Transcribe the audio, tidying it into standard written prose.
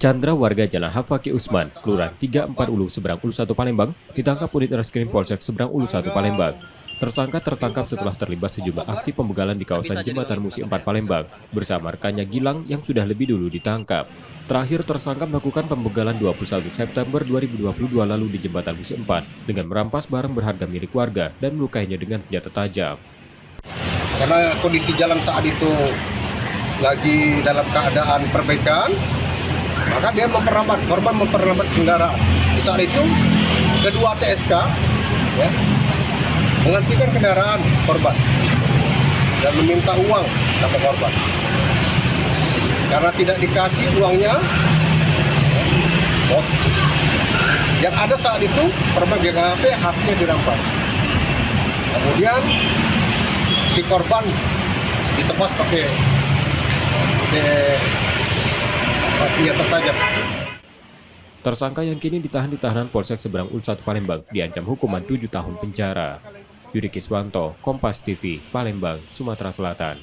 Chandra warga Jalan Hafaki Usman, Kelurahan 34 Ulu, Seberang Ulu 1 Palembang, ditangkap unit reskrim Polsek Seberang Ulu 1 Palembang. Tersangka tertangkap setelah terlibat sejumlah aksi pembegalan di kawasan Jembatan Musi 4 Palembang, bersama rekannya Gilang yang sudah lebih dulu ditangkap. Terakhir tersangka melakukan pembegalan 21 September 2022 lalu di Jembatan Musi 4 dengan merampas barang berharga milik warga dan melukainya dengan senjata tajam. Karena kondisi jalan saat itu lagi dalam keadaan perbaikan, maka dia korban memperlambat kendaraan. Di saat itu, kedua TSK menghentikan kendaraan korban dan meminta uang sama korban. Karena tidak dikasih uangnya, yang ada saat itu korban GKP haknya dirampas. Kemudian si korban ditebas pakai senjata tajam. Tersangka yang kini ditahan di tahanan Polsek Seberang Ulu 1 Palembang diancam hukuman 7 tahun penjara. Yudi Kiswanto, Kompas TV, Palembang, Sumatera Selatan.